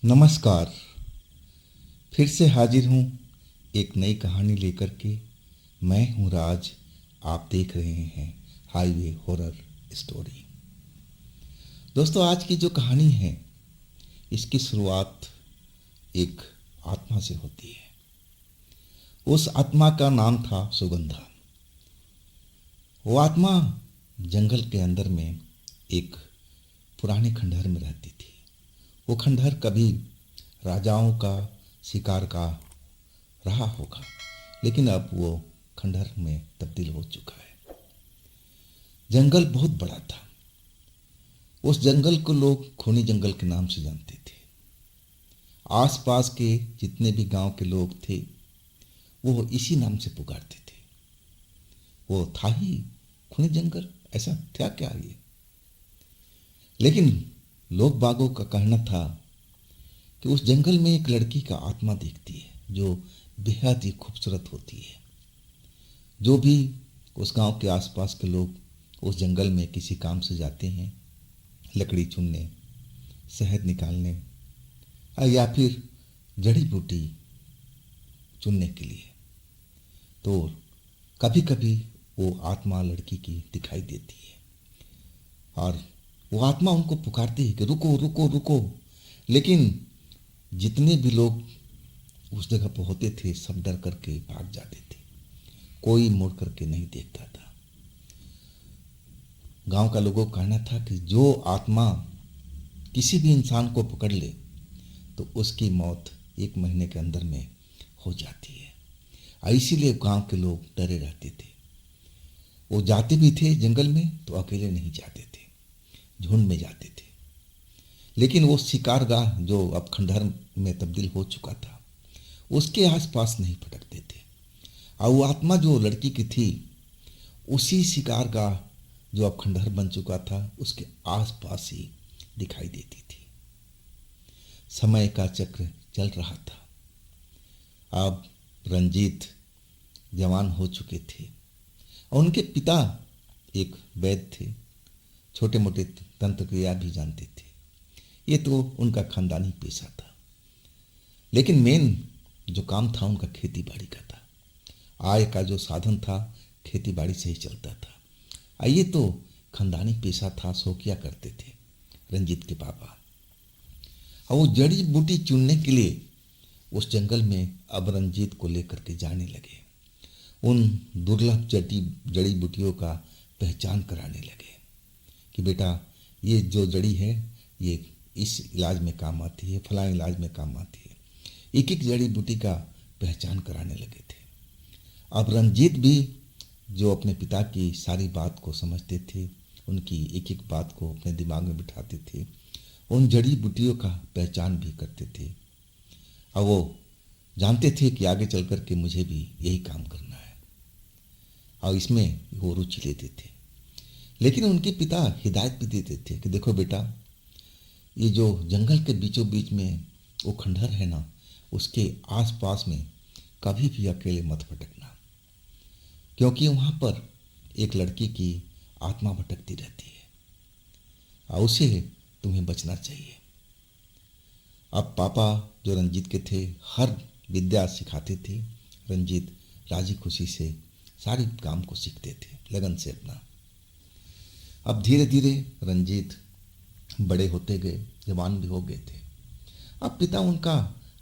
नमस्कार। फिर से हाजिर हूँ एक नई कहानी लेकर के। मैं हूँ राज। आप देख रहे हैं हाईवे हॉरर स्टोरी। दोस्तों, आज की जो कहानी है इसकी शुरुआत एक आत्मा से होती है। उस आत्मा का नाम था सुगंधा। वो आत्मा जंगल के अंदर में एक पुराने खंडहर में रहती थी। वो खंडहर कभी राजाओं का शिकार का रहा होगा, लेकिन अब वो खंडहर में तब्दील हो चुका है। जंगल बहुत बड़ा था। उस जंगल को लोग खूनी जंगल के नाम से जानते थे। आसपास के जितने भी गांव के लोग थे वो इसी नाम से पुकारते थे। वो था ही खूनी जंगल, ऐसा था क्या ये। लेकिन लोग बागों का कहना था कि उस जंगल में एक लड़की का आत्मा दिखती है जो बेहद ही खूबसूरत होती है। जो भी उस गांव के आसपास के लोग उस जंगल में किसी काम से जाते हैं, लकड़ी चुनने, शहद निकालने या फिर जड़ी बूटी चुनने के लिए, तो कभी कभी वो आत्मा लड़की की दिखाई देती है और वो आत्मा उनको पुकारती है कि रुको रुको रुको। लेकिन जितने भी लोग उस जगह पर होते थे सब डर करके भाग जाते थे। कोई मुड़ करके नहीं देखता था। गांव का लोगों का कहना था कि जो आत्मा किसी भी इंसान को पकड़ ले तो उसकी मौत 1 महीने के अंदर में हो जाती है। इसीलिए गांव के लोग डरे रहते थे। वो जाते भी थे जंगल में तो अकेले नहीं जाते थे, झुंड में जाते थे। लेकिन वो शिकारगाह जो अब खंडहर में तब्दील हो चुका था उसके आसपास नहीं भटकते थे। और वो आत्मा जो लड़की की थी उसी शिकारगाह जो अब खंडहर बन चुका था उसके आसपास ही दिखाई देती थी। समय का चक्र चल रहा था। अब रंजीत जवान हो चुके थे और उनके पिता एक वैद्य थे। छोटे मोटे तंत्र क्रिया भी जानते थे। ये तो उनका खानदानी पेशा था। लेकिन मेन जो काम था उनका खेती बाड़ी का था। आय का जो साधन था खेती बाड़ी से ही चलता था। ये तो खानदानी पेशा था, सो किया करते थे रंजीत के पापा। और वो जड़ी बूटी चुनने के लिए उस जंगल में अब रंजीत को लेकर के जाने लगे। उन दुर्लभ जड़ी बूटियों का पहचान कराने लगे कि बेटा ये जो जड़ी है ये इस इलाज में काम आती है, फलां इलाज में काम आती है। एक एक जड़ी बूटी का पहचान कराने लगे थे। अब रंजीत भी जो अपने पिता की सारी बात को समझते थे, उनकी एक एक बात को अपने दिमाग में बिठाते थे, उन जड़ी बूटियों का पहचान भी करते थे। अब वो जानते थे कि आगे चल कर के मुझे भी यही काम करना है और इसमें वो रुचि लेते थे। लेकिन उनके पिता हिदायत भी देते थे कि देखो बेटा, ये जो जंगल के बीचों बीच में वो खंडहर है ना, उसके आसपास में कभी भी अकेले मत भटकना, क्योंकि वहाँ पर एक लड़की की आत्मा भटकती रहती है और उसे तुम्हें बचना चाहिए। अब पापा जो रंजीत के थे हर विद्या सिखाते थे। रंजीत राजी खुशी से सारे काम को सीखते थे, लगन से अपना। अब धीरे धीरे रंजीत बड़े होते गए, जवान भी हो गए थे। अब पिता उनका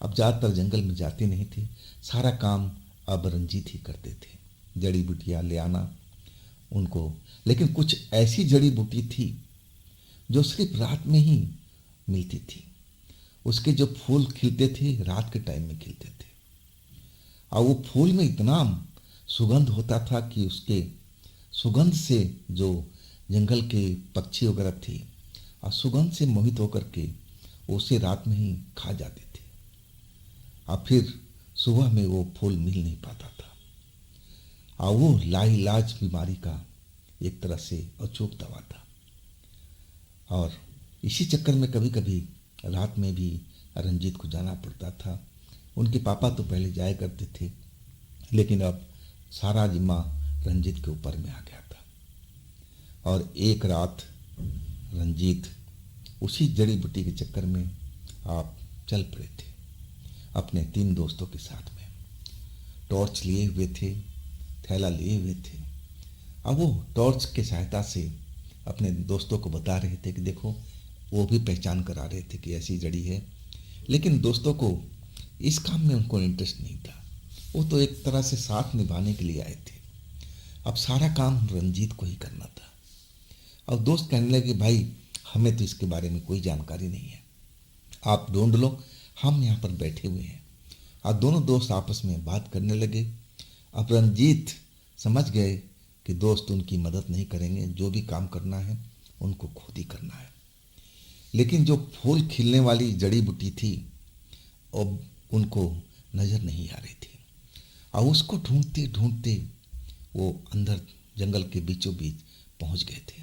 अब ज़्यादातर जंगल में जाते नहीं थे। सारा काम अब रंजीत ही करते थे, जड़ी बूटियाँ ले आना उनको। लेकिन कुछ ऐसी जड़ी बूटी थी जो सिर्फ रात में ही मिलती थी। उसके जो फूल खिलते थे रात के टाइम में खिलते थे और वो फूल में इतना सुगंध होता था कि उसके सुगंध से जो जंगल के पक्षी वगैरह थे और सुगंध से मोहित होकर के उसे रात में ही खा जाते थे और फिर सुबह में वो फूल मिल नहीं पाता था। और वो लाइलाज बीमारी का एक तरह से अचूक दवा था। और इसी चक्कर में कभी कभी रात में भी रंजीत को जाना पड़ता था। उनके पापा तो पहले जाया करते थे, लेकिन अब सारा जिम्मा रंजीत के ऊपर में आ गया था। और एक रात रंजीत उसी जड़ी बूटी के चक्कर में आप चल पड़े थे अपने 3 दोस्तों के साथ में। टॉर्च लिए हुए थे, थैला लिए हुए थे। अब वो टॉर्च की सहायता से अपने दोस्तों को बता रहे थे कि देखो, वो भी पहचान करा रहे थे कि ऐसी जड़ी है। लेकिन दोस्तों को इस काम में उनको इंटरेस्ट नहीं था। वो तो एक तरह से साथ निभाने के लिए आए थे। अब सारा काम रंजीत को ही करना था। अब दोस्त कहने लगे, भाई हमें तो इसके बारे में कोई जानकारी नहीं है, आप ढूंढ लो, हम यहाँ पर बैठे हुए हैं। अब दोनों दोस्त आपस में बात करने लगे। अब रंजीत समझ गए कि दोस्त उनकी मदद नहीं करेंगे, जो भी काम करना है उनको खुद ही करना है। लेकिन जो फूल खिलने वाली जड़ी बूटी थी अब उनको नज़र नहीं आ रही थी। और उसको ढूंढते ढूंढते वो अंदर जंगल के बीचों बीच पहुंच गए थे।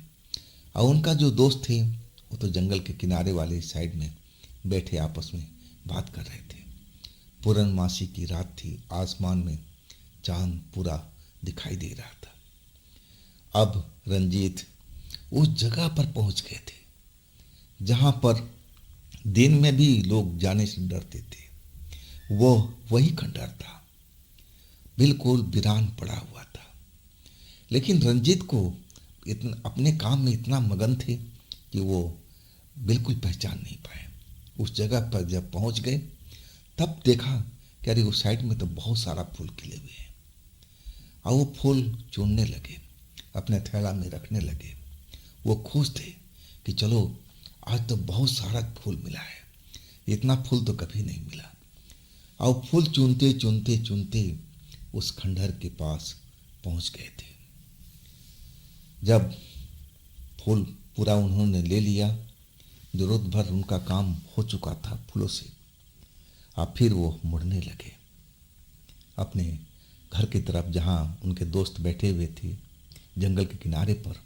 और उनका जो दोस्त थे वो तो जंगल के किनारे वाले साइड में बैठे आपस में बात कर रहे थे। पूर्णमासी की रात थी, आसमान में चांद पूरा दिखाई दे रहा था। अब रंजीत उस जगह पर पहुंच गए थे जहां पर दिन में भी लोग जाने से डरते थे। वो वही खंडहर था, बिल्कुल वीरान पड़ा हुआ था। लेकिन रंजीत को इतना अपने काम में इतना मगन थे कि वो बिल्कुल पहचान नहीं पाए। उस जगह पर जब पहुंच गए तब देखा कि अरे उस साइड में तो बहुत सारा फूल खिले हुए हैं। और वो फूल चुनने लगे, अपने थैला में रखने लगे। वो खुश थे कि चलो आज तो बहुत सारा फूल मिला है, इतना फूल तो कभी नहीं मिला। और फूल चुनते चुनते चुनते उस खंडहर के पास पहुंच गए थे। जब फूल पूरा उन्होंने ले लिया, जरूरत भर उनका काम हो चुका था फूलों से, अब फिर वो मुड़ने लगे अपने घर की तरफ जहाँ उनके दोस्त बैठे हुए थे जंगल के किनारे पर।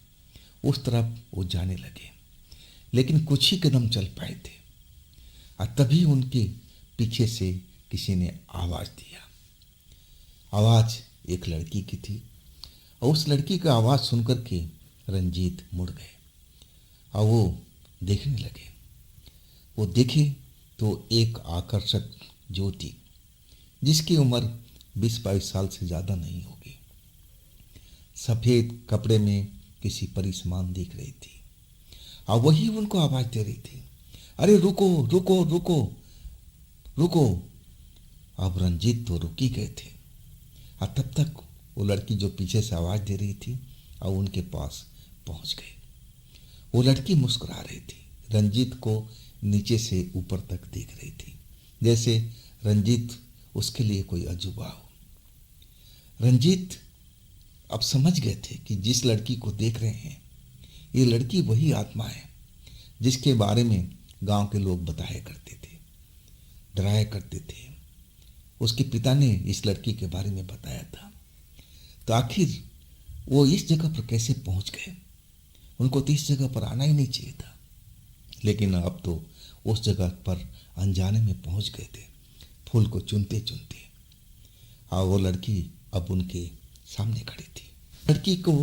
उस तरफ वो जाने लगे, लेकिन कुछ ही कदम चल पाए थे और तभी उनके पीछे से किसी ने आवाज़ दिया। आवाज़ एक लड़की की थी और उस लड़की का आवाज़ सुनकर के रंजीत मुड़ गए और वो देखने लगे। वो देखे तो एक आकर्षक ज्योति जिसकी उम्र 20-22 साल से ज़्यादा नहीं होगी, सफ़ेद कपड़े में किसी परी समान दिख रही थी और वही उनको आवाज़ दे रही थी, अरे रुको रुको रुको रुको। अब रंजीत तो रुक ही गए थे और तब तक वो लड़की जो पीछे से आवाज़ दे रही थी और उनके पास पहुंच गए। वो लड़की मुस्कुरा रही थी, रंजीत को नीचे से ऊपर तक देख रही थी, जैसे रंजीत उसके लिए कोई अजूबा हो। रंजीत अब समझ गए थे कि जिस लड़की को देख रहे हैं ये लड़की वही आत्मा है जिसके बारे में गांव के लोग बताया करते थे, डराया करते थे। उसके पिता ने इस लड़की के बारे में बताया था। तो आखिर वो इस जगह पर कैसे पहुंच गए? उनको तो इस जगह पर आना ही नहीं चाहिए था, लेकिन अब तो उस जगह पर अनजाने में पहुंच गए थे फूल को चुनते चुनते। और वो लड़की अब उनके सामने खड़ी थी। लड़की को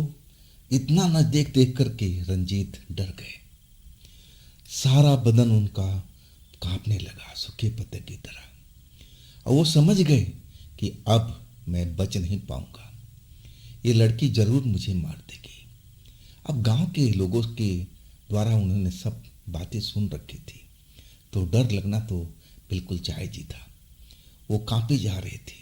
इतना नजदीक देख करके रंजीत डर गए। सारा बदन उनका कांपने लगा सूखे पत्ते की तरह और वो समझ गए कि अब मैं बच नहीं पाऊंगा, ये लड़की जरूर मुझे मार देगी। अब गांव के लोगों के द्वारा उन्होंने सब बातें सुन रखी थी, तो डर लगना तो बिल्कुल जायज ही था। वो कांपे जा रहे थे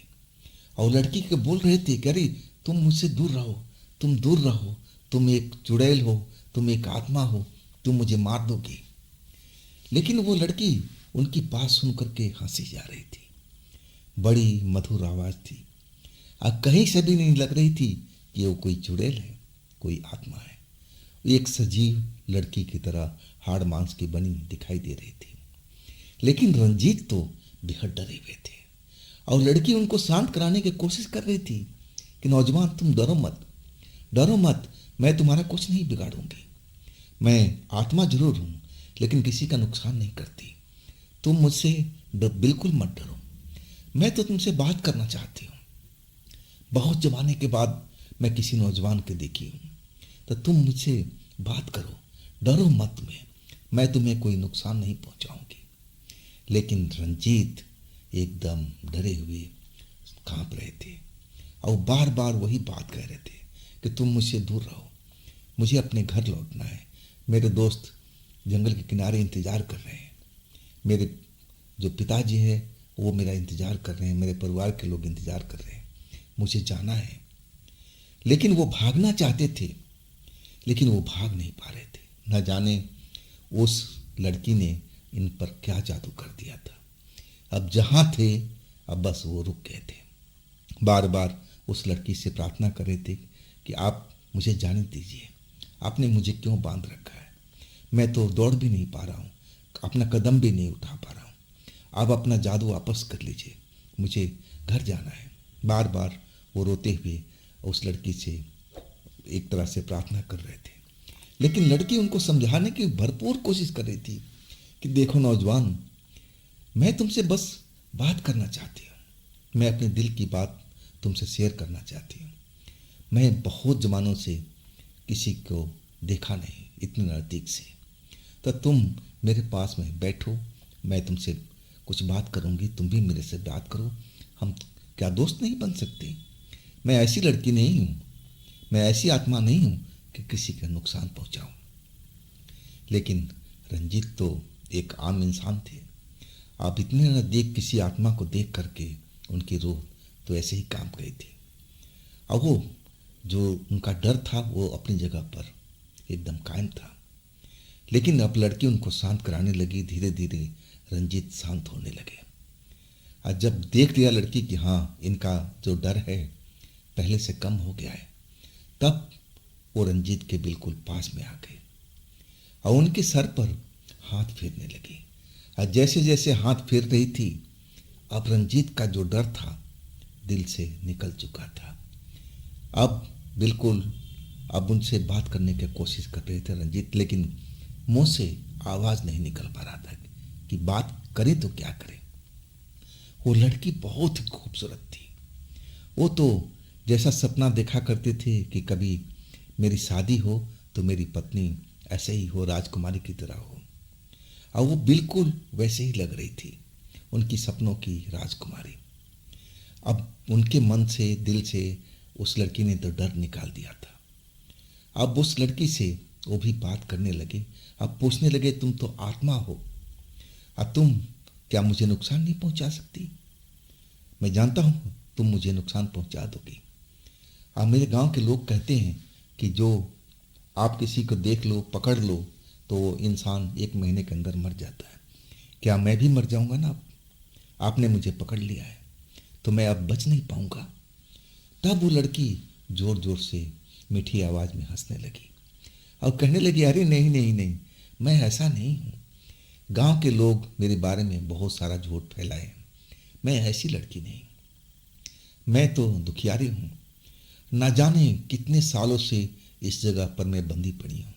और लड़की के बोल रहे थे कि अरे तुम मुझसे दूर रहो, तुम दूर रहो, तुम एक चुड़ैल हो, तुम एक आत्मा हो, तुम मुझे मार दोगे। लेकिन वो लड़की उनकी बात सुन करके हंसी जा रही थी। बड़ी मधुर आवाज़ थी और कहीं से भी नहीं लग रही थी कि वो कोई चुड़ैल है, कोई आत्मा है। एक सजीव लड़की की तरह हाड़ मांस की बनी दिखाई दे रही थी। लेकिन रंजीत तो बेहद डरे हुए थे और लड़की उनको शांत कराने की कोशिश कर रही थी कि नौजवान तुम डरो मत, डरो मत, मैं तुम्हारा कुछ नहीं बिगाड़ूंगी। मैं आत्मा जरूर हूँ लेकिन किसी का नुकसान नहीं करती। तुम मुझसे बिल्कुल मत डरो, मैं तो तुमसे बात करना चाहती हूँ। बहुत जमाने के बाद मैं किसी नौजवान के देखी हूँ, तो तुम मुझसे बात करो, डरो मत, मैं तुम्हें कोई नुकसान नहीं पहुँचाऊँगी। लेकिन रंजीत एकदम डरे हुए कांप रहे थे और बार बार वही बात कह रहे थे कि तुम मुझसे दूर रहो, मुझे अपने घर लौटना है, मेरे दोस्त जंगल के किनारे इंतज़ार कर रहे हैं, मेरे जो पिताजी हैं वो मेरा इंतज़ार कर रहे हैं, मेरे परिवार के लोग इंतज़ार कर रहे हैं, मुझे जाना है। लेकिन वो भागना चाहते थे, लेकिन वो भाग नहीं पा रहे थे। न जाने उस लड़की ने इन पर क्या जादू कर दिया था। अब जहाँ थे, अब बस वो रुक गए थे। बार बार उस लड़की से प्रार्थना कर रहे थे कि आप मुझे जाने दीजिए, आपने मुझे क्यों बांध रखा है, मैं तो दौड़ भी नहीं पा रहा हूँ, अपना कदम भी नहीं उठा पा रहा हूँ, आप अपना जादू वापस कर लीजिए, मुझे घर जाना है। बार बार वो रोते हुए उस लड़की से एक तरह से प्रार्थना कर रहे थे। लेकिन लड़की उनको समझाने की भरपूर कोशिश कर रही थी कि देखो नौजवान, मैं तुमसे बस बात करना चाहती हूँ, मैं अपने दिल की बात तुमसे शेयर करना चाहती हूँ। मैं बहुत ज़मानों से किसी को देखा नहीं इतने नज़दीक से, तो तुम मेरे पास में बैठो, मैं तुमसे कुछ बात करूँगी, तुम भी मेरे से बात करो, हम क्या दोस्त नहीं बन सकते? मैं ऐसी लड़की नहीं हूँ, मैं ऐसी आत्मा नहीं हूँ कि किसी का नुकसान पहुँचाऊँ। लेकिन रंजीत तो एक आम इंसान थे। आप इतने नज़दीक किसी आत्मा को देख करके उनकी रूह तो ऐसे ही कांप गई थी। और वो जो उनका डर था वो अपनी जगह पर एकदम कायम था। लेकिन अब लड़की उनको शांत कराने लगी, धीरे धीरे रंजीत शांत होने लगे। और जब देख लिया लड़की कि हाँ, इनका जो डर है पहले से कम हो गया है, तब वो रंजीत के बिल्कुल पास में आ गए और उनके सर पर हाथ फेरने लगी। और जैसे जैसे हाथ फेर रही थी, अब रंजीत का जो डर था दिल से निकल चुका था। अब बिल्कुल अब उनसे बात करने की कोशिश कर रहे थे रंजीत, लेकिन मुंह से आवाज़ नहीं निकल पा रहा था कि बात करें तो क्या करें। वो लड़की बहुत ही खूबसूरत थी। वो तो जैसा सपना देखा करते थे कि कभी मेरी शादी हो तो मेरी पत्नी ऐसे ही हो, राजकुमारी की तरह हो, और वो बिल्कुल वैसे ही लग रही थी, उनकी सपनों की राजकुमारी। अब उनके मन से, दिल से उस लड़की ने तो डर निकाल दिया था। अब उस लड़की से वो भी बात करने लगे। अब पूछने लगे, तुम तो आत्मा हो, अब तुम क्या मुझे नुकसान नहीं पहुंचा सकती? मैं जानता हूँ तुम मुझे नुकसान पहुंचा दोगी। अब मेरे गांव के लोग कहते हैं कि जो आप किसी को देख लो, पकड़ लो, तो वो इंसान 1 महीने के अंदर मर जाता है। क्या मैं भी मर जाऊंगा ना? आपने मुझे पकड़ लिया है तो मैं अब बच नहीं पाऊंगा। तब वो लड़की जोर जोर से मीठी आवाज़ में हंसने लगी और कहने लगी, अरे नहीं नहीं नहीं, मैं ऐसा नहीं हूँ। गांव के लोग मेरे बारे में बहुत सारा झूठ फैलाए हैं, मैं ऐसी लड़की नहीं, मैं तो दुखियारी हूँ। ना जाने कितने सालों से इस जगह पर मैं बंदी पड़ी हूँ,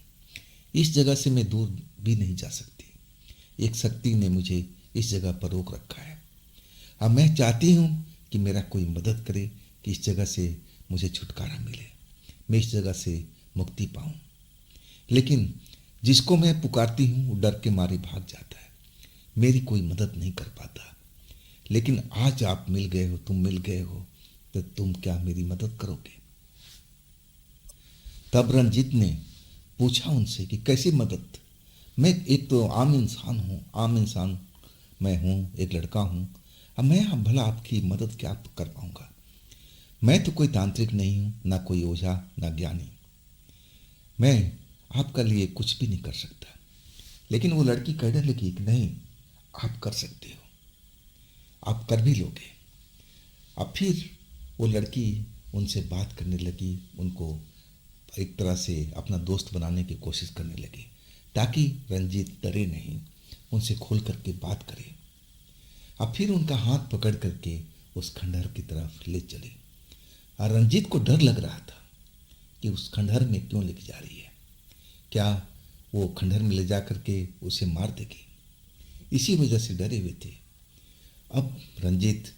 इस जगह से मैं दूर भी नहीं जा सकती। एक शक्ति ने मुझे इस जगह पर रोक रखा है। अब मैं चाहती हूँ कि मेरा कोई मदद करे कि इस जगह से मुझे छुटकारा मिले, मैं इस जगह से मुक्ति पाऊँ। लेकिन जिसको मैं पुकारती हूँ वो डर के मारे भाग जाता है, मेरी कोई मदद नहीं कर पाता। लेकिन आज आप मिल गए हो, तुम मिल गए हो, तो तुम क्या मेरी मदद करोगे? तब रंजीत ने पूछा उनसे कि कैसी मदद? मैं एक तो आम इंसान हूँ, आम इंसान मैं हूँ, एक लड़का हूँ, अब मैं भला आपकी मदद क्या कर पाऊँगा? मैं तो कोई तांत्रिक नहीं हूँ, ना कोई ओझा, ना ज्ञानी, मैं आपका लिए कुछ भी नहीं कर सकता। लेकिन वो लड़की कहने लगी कि नहीं, आप कर सकते हो, आप कर भी लोगे। अब फिर वो लड़की उनसे बात करने लगी, उनको एक तरह से अपना दोस्त बनाने की कोशिश करने लगी ताकि रंजीत डरे नहीं, उनसे खोल करके बात करे। अब फिर उनका हाथ पकड़ करके उस खंडहर की तरफ ले चले। और रंजीत को डर लग रहा था कि उस खंडहर में क्यों लेके जा रही है, क्या वो खंडहर में ले जा करके उसे मार देगी, इसी वजह से डरे हुए थे। अब रंजीत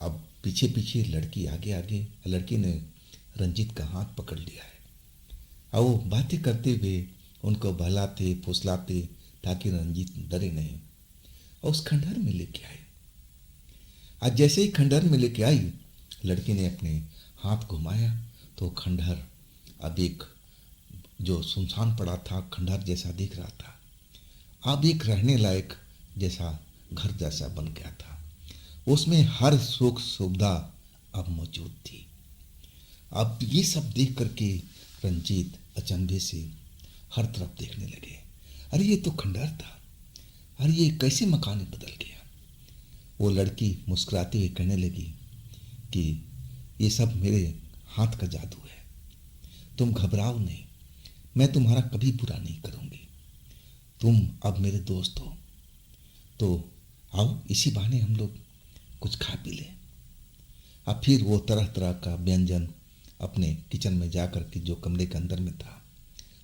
अब पीछे पीछे, लड़की आगे आगे, लड़की ने रंजीत का हाथ पकड़ लिया है और वो बातें करते हुए उनको बहलाते फुसलाते ताकि रंजीत डरे नहीं। और उस खंडहर में लेके आई। आज जैसे ही खंडहर में लेके आई, लड़की ने अपने हाथ घुमाया तो खंडहर अब एक जो सुनसान पड़ा था खंडहर जैसा दिख रहा था, अब एक रहने लायक जैसा घर जैसा बन गया था। उसमें हर सुख सुविधा अब मौजूद थी। अब ये सब देख करके रंजीत अचंभे से हर तरफ देखने लगे। अरे ये तो खंडहर था, अरे ये कैसे मकान में बदल गया। वो लड़की मुस्कुराते हुए कहने लगी कि ये सब मेरे हाथ का जादू है, तुम घबराओ नहीं, मैं तुम्हारा कभी बुरा नहीं करूँगी, तुम अब मेरे दोस्त हो, तो आओ इसी बहाने हम लोग कुछ खा पी लें। अब फिर वो तरह तरह का व्यंजन अपने किचन में जा कर के जो कमरे के अंदर में था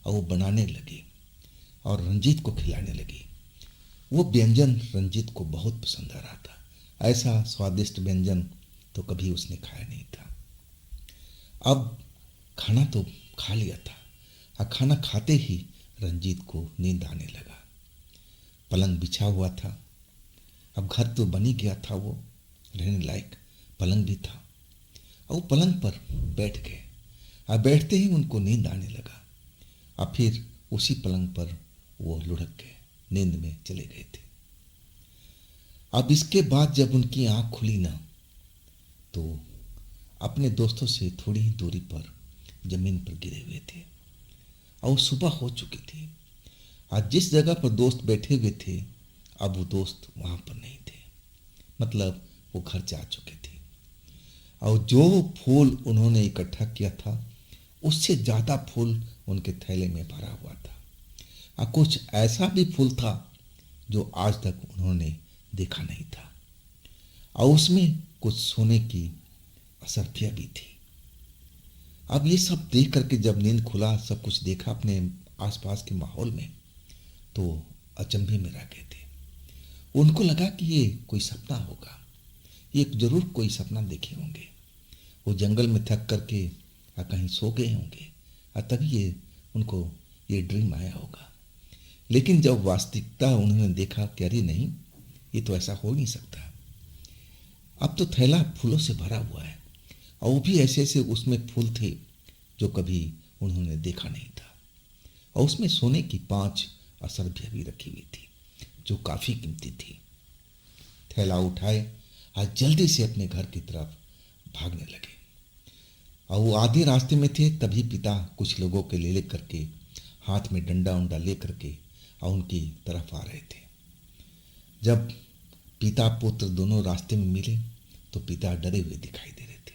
और वो बनाने लगी और रंजीत को खिलाने लगी। वो व्यंजन रंजीत को बहुत पसंद आ रहा था। ऐसा स्वादिष्ट व्यंजन तो कभी उसने खाया नहीं था। अब खाना तो खा लिया था और खाना खाते ही रंजीत को नींद आने लगा। पलंग बिछा हुआ था, अब घर तो बन ही गया था, वो रहने लायक पलंग भी था और वो पलंग पर बैठ गए। अब बैठते ही उनको नींद आने लगा। अब फिर उसी पलंग पर वो लुढ़क गए, नींद में चले गए थे। अब इसके बाद जब उनकी आंख खुली ना, तो अपने दोस्तों से थोड़ी ही दूरी पर जमीन पर गिरे हुए थे और सुबह हो चुकी थी। आज जिस जगह पर दोस्त बैठे हुए थे अब वो दोस्त वहाँ पर नहीं थे, मतलब वो घर जा चुके थे। और जो फूल उन्होंने इकट्ठा किया था उससे ज़्यादा फूल उनके थैले में भरा हुआ था और कुछ ऐसा भी फूल था जो आज तक उन्होंने देखा नहीं था और उसमें कुछ सोने की असरफियाँ भी थी। अब ये सब देख करके जब नींद खुला, सब कुछ देखा अपने आसपास के माहौल में, तो अचंभे में रह गए थे। उनको लगा कि ये कोई सपना होगा, ये जरूर कोई सपना देखे होंगे। वो जंगल में थक करके या कहीं सो गए होंगे और तभी ये उनको ये ड्रीम आया होगा। लेकिन जब वास्तविकता उन्होंने देखा कि अरे नहीं, ये तो ऐसा हो नहीं सकता। अब तो थैला फूलों से भरा हुआ है और वो भी ऐसे ऐसे उसमें फूल थे जो कभी उन्होंने देखा नहीं था और उसमें सोने की 5 असरफियाँ भी रखी हुई थी जो काफ़ी कीमती थी। थैला उठाए और जल्दी से अपने घर की तरफ भागने लगे और वो आधे रास्ते में थे तभी पिता कुछ लोगों के ले करके हाथ में डंडा उंडा ले करके और उनकी तरफ आ रहे थे। जब पिता पुत्र दोनों रास्ते में मिले तो पिता डरे हुए दिखाई दे रहे थे।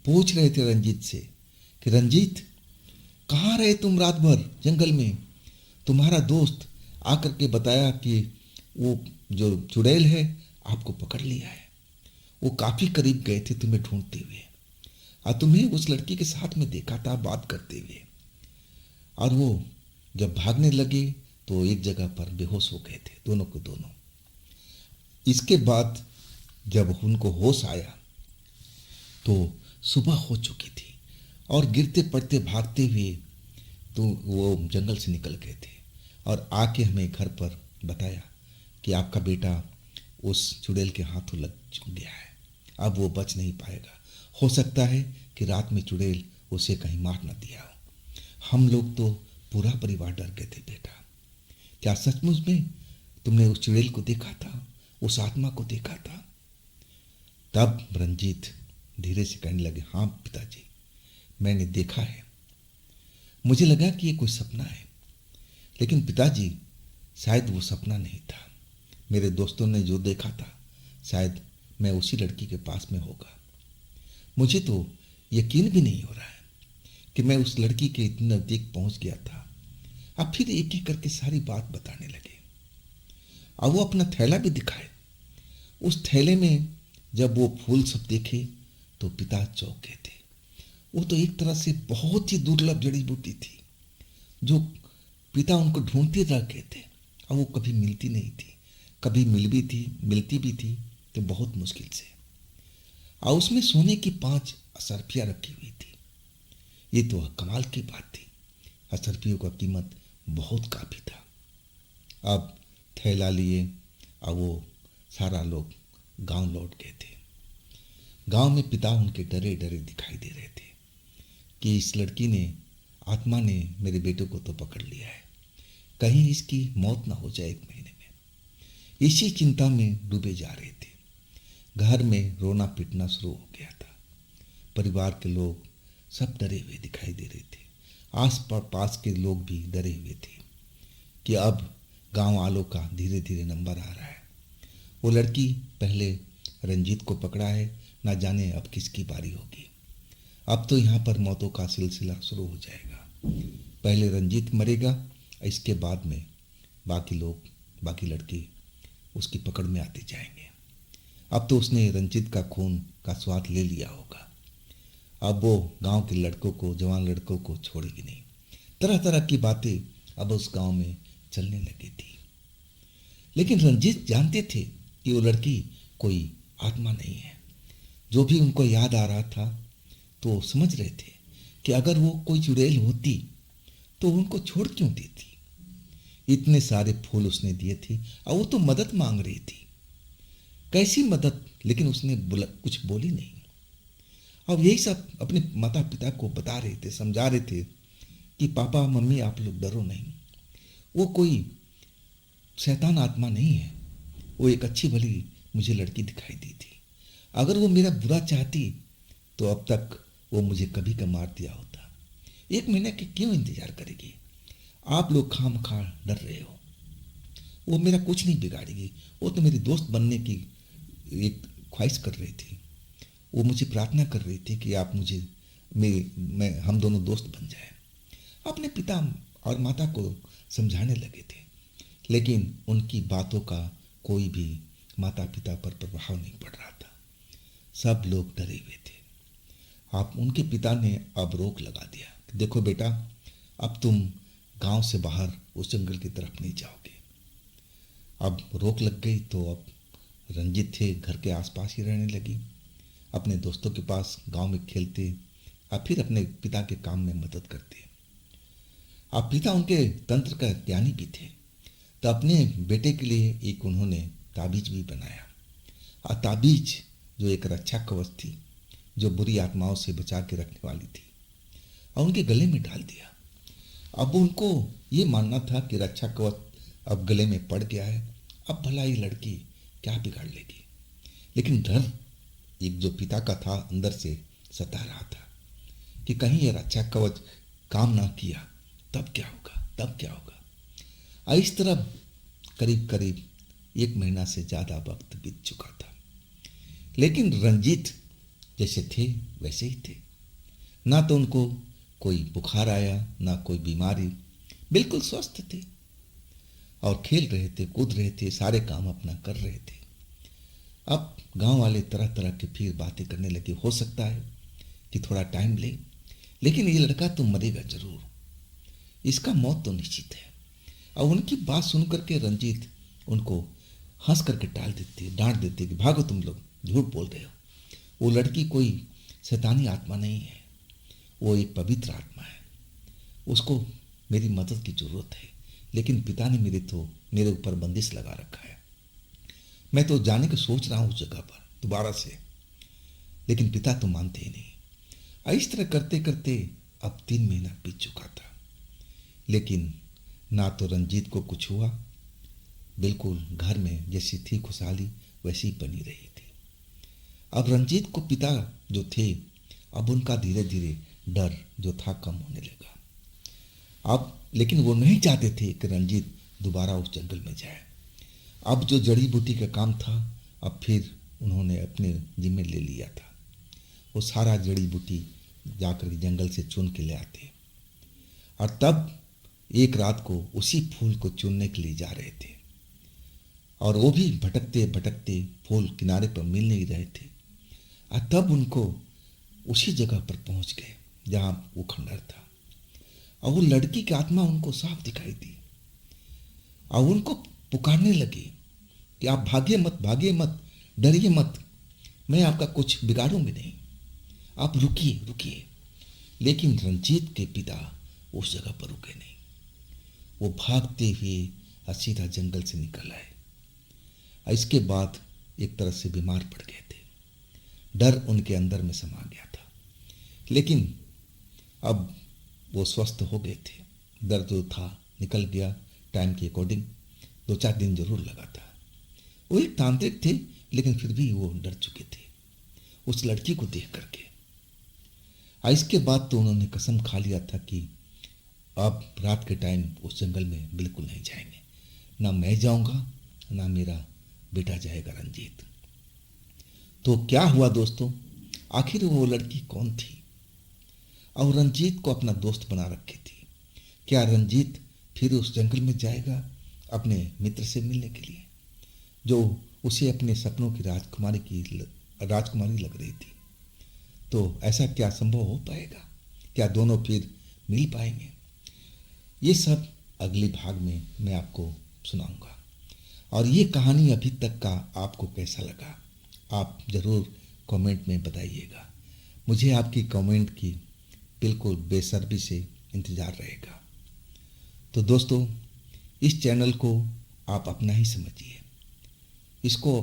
पूछ रहे थे रंजीत से कि रंजीत, कहाँ रहे तुम रात भर जंगल में? तुम्हारा दोस्त आकर के बताया कि वो जो चुड़ैल है आपको पकड़ लिया है। वो काफ़ी करीब गए थे तुम्हें ढूंढते हुए और तुम्हें उस लड़की के साथ में देखा था बात करते हुए, और वो जब भागने लगे तो एक जगह पर बेहोश हो गए थे दोनों को दोनों। इसके बाद जब उनको होश आया तो सुबह हो चुकी थी और गिरते पड़ते भागते हुए तो वो जंगल से निकल गए थे और आके हमें घर पर बताया कि आपका बेटा उस चुड़ैल के हाथों लग गया है, अब वो बच नहीं पाएगा। हो सकता है कि रात में चुड़ैल उसे कहीं मार न दिया हो। हम लोग तो पूरा परिवार डर गए थे बेटा। क्या सचमुच में तुमने उस चुड़ैल को देखा था, उस आत्मा को देखा था? तब रंजीत धीरे से कहने लगे, हाँ पिताजी, मैंने देखा है। मुझे लगा कि ये कोई सपना है, लेकिन पिताजी शायद वो सपना नहीं था। मेरे दोस्तों ने जो देखा था शायद मैं उसी लड़की के पास में होगा। मुझे तो यकीन भी नहीं हो रहा है कि मैं उस लड़की के इतने नज़दीक पहुंच गया था। अब फिर एक एक करके सारी बात बताने लगे और वो अपना थैला भी दिखाए। उस थैले में जब वो फूल सब देखे तो पिता चौंक गए थे। वो तो एक तरह से बहुत ही दुर्लभ जड़ी बूटी थी जो पिता उनको ढूंढते रह गए थे और वो कभी मिलती नहीं थी, कभी मिलती भी थी तो बहुत मुश्किल से। और उसमें सोने की 5 असरफियाँ रखी हुई थी। ये तो कमाल की बात थी। असरफियों का कीमत बहुत काफ़ी था। अब थैला लिए और वो सारा लोग गांव लौट गए थे। गांव में पिता उनके डरे डरे दिखाई दे रहे थे कि इस लड़की ने, आत्मा ने मेरे बेटे को तो पकड़ लिया है, कहीं इसकी मौत ना हो जाए 1 महीने में। इसी चिंता में डूबे जा रहे थे। घर में रोना पीटना शुरू हो गया था। परिवार के लोग सब डरे हुए दिखाई दे रहे थे। आस पास के लोग भी डरे हुए थे कि अब गांव वालों का धीरे धीरे नंबर आ रहा है। वो लड़की पहले रंजीत को पकड़ा है, ना जाने अब किसकी बारी होगी। अब तो यहाँ पर मौतों का सिलसिला शुरू हो जाएगा। पहले रंजीत मरेगा, इसके बाद में बाकी लोग, बाकी लड़के उसकी पकड़ में आते जाएंगे। अब तो उसने रंजीत का खून का स्वाद ले लिया होगा। अब वो गांव के लड़कों को, जवान लड़कों को छोड़ेगी नहीं। तरह तरह की बातें अब उस गांव में चलने लगी थी। लेकिन रंजीत जानते थे कि वो लड़की कोई आत्मा नहीं है। जो भी उनको याद आ रहा था तो समझ रहे थे कि अगर वो कोई चुड़ैल होती तो उनको छोड़ क्यों देती। इतने सारे फूल उसने दिए थे और वो तो मदद मांग रही थी। कैसी मदद, लेकिन उसने कुछ बोली नहीं। अब यही सब अपने माता पिता को बता रहे थे, समझा रहे थे कि पापा मम्मी आप लोग डरो नहीं, वो कोई शैतान आत्मा नहीं है, वो एक अच्छी भली मुझे लड़की दिखाई दी थी। अगर वो मेरा बुरा चाहती तो अब तक वो मुझे कभी का मार दिया होता। 1 महीने के क्यों इंतजार करेगी? आप लोग खामखा डर रहे हो। वो मेरा कुछ नहीं बिगाड़ेगी। वो तो मेरी दोस्त बनने की एक ख्वाहिश कर रही थी। वो मुझे प्रार्थना कर रही थी कि आप मुझे मैं हम दोनों दोस्त बन जाए। अपने पिता और माता को समझाने लगे थे, लेकिन उनकी बातों का कोई भी माता पिता पर प्रभाव नहीं पड़ रहा था। सब लोग डरे हुए थे। आप उनके पिता ने अब रोक लगा दिया कि देखो बेटा, अब तुम गांव से बाहर उस जंगल की तरफ नहीं जाओगे। अब रोक लग गई तो अब रंजीत थे घर के आसपास ही रहने लगी, अपने दोस्तों के पास गांव में खेलते और फिर अपने पिता के काम में मदद करते। अब पिता उनके तंत्र का ज्ञानी भी थे, तो अपने बेटे के लिए एक उन्होंने ताबीज भी बनाया। और ताबीज जो एक रक्षा कवच थी, जो बुरी आत्माओं से बचा के रखने वाली थी, और उनके गले में डाल दिया। अब उनको ये मानना था कि रक्षा कवच अब गले में पड़ गया है, अब भला ये लड़की क्या बिगाड़ लेगी। लेकिन डर एक जो पिता का था अंदर से सता रहा था कि कहीं ये रक्षा कवच काम ना किया तब क्या होगा, तब क्या होगा। और इस तरह करीब करीब 1 महीना से ज़्यादा वक्त बीत चुका था। लेकिन रंजीत जैसे थे वैसे ही थे। ना तो उनको कोई बुखार आया, ना कोई बीमारी, बिल्कुल स्वस्थ थे और खेल रहे थे, कूद रहे थे, सारे काम अपना कर रहे थे। अब गांव वाले तरह तरह के फिर बातें करने लगे। हो सकता है कि थोड़ा टाइम ले, लेकिन ये लड़का तो मरेगा जरूर, इसका मौत तो निश्चित है। और उनकी बात सुनकर के रंजीत उनको हंस करके टाल देती है, डांट देती है कि भागो तुम लोग, झूठ बोल रहे हो। वो लड़की कोई शैतानी आत्मा नहीं है, वो एक पवित्र आत्मा है, उसको मेरी मदद की ज़रूरत है। लेकिन पिता ने मेरे ऊपर बंदिश लगा रखा है। मैं तो जाने की सोच रहा हूँ उस जगह पर दोबारा से, लेकिन पिता तो मानते ही नहीं। इस तरह करते करते अब 3 महीना बीत चुका था, लेकिन ना तो रंजीत को कुछ हुआ, बिल्कुल घर में जैसी थी खुशहाली वैसी ही बनी रही थी। अब रंजीत को पिता जो थे, अब उनका धीरे धीरे डर जो था कम होने लगा। अब लेकिन वो नहीं चाहते थे कि रंजीत दोबारा उस जंगल में जाए। अब जो जड़ी बूटी का काम था, अब फिर उन्होंने अपने जिम्मे ले लिया था। वो सारा जड़ी बूटी जाकर जंगल से चुन के ले आते, और तब एक रात को उसी फूल को चुनने के लिए जा रहे थे, और वो भी भटकते भटकते फूल किनारे पर मिल नहीं रहे थे। और तब उनको उसी जगह पर पहुंच गए जहां वो खंडर था, और वो लड़की की आत्मा उनको साफ दिखाई दी, और उनको पुकारने लगी कि आप भागिए मत, भागिए मत, डरिए मत, मैं आपका कुछ बिगाड़ूंगी नहीं, आप रुकिए रुकिए। लेकिन रंजीत के पिता उस जगह पर रुके नहीं। वो भागते हुए सीधा जंगल से निकल आए। इसके बाद एक तरह से बीमार पड़ गए थे। डर उनके अंदर में समा गया था, लेकिन अब वो स्वस्थ हो गए थे। दर्द जो था निकल गया। टाइम के अकॉर्डिंग 2-4 दिन जरूर लगा था। वो एक तांत्रिक थे, लेकिन फिर भी वो डर चुके थे उस लड़की को देख करके। इसके बाद तो उन्होंने कसम खा लिया था कि अब रात के टाइम उस जंगल में बिल्कुल नहीं जाएंगे। ना मैं जाऊंगा, ना मेरा बेटा जाएगा रंजीत। तो क्या हुआ दोस्तों, आखिर वो लड़की कौन थी और रंजीत को अपना दोस्त बना रखी थी? क्या रंजीत फिर उस जंगल में जाएगा अपने मित्र से मिलने के लिए, जो उसे अपने सपनों की राजकुमारी लग रही थी? तो ऐसा क्या संभव हो पाएगा? क्या दोनों फिर मिल पाएंगे? ये सब अगले भाग में मैं आपको सुनाऊंगा। और ये कहानी अभी तक का आपको कैसा लगा, आप ज़रूर कमेंट में बताइएगा। मुझे आपकी कमेंट की बिल्कुल बेसब्री से इंतज़ार रहेगा। तो दोस्तों, इस चैनल को आप अपना ही समझिए। इसको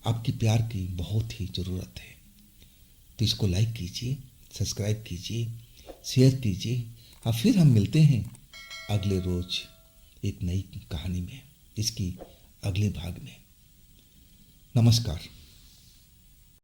आपकी प्यार की बहुत ही ज़रूरत है। तो इसको लाइक कीजिए, सब्सक्राइब कीजिए, शेयर कीजिए। और फिर हम मिलते हैं अगले रोज एक नई कहानी में, इसकी अगले भाग में। नमस्कार।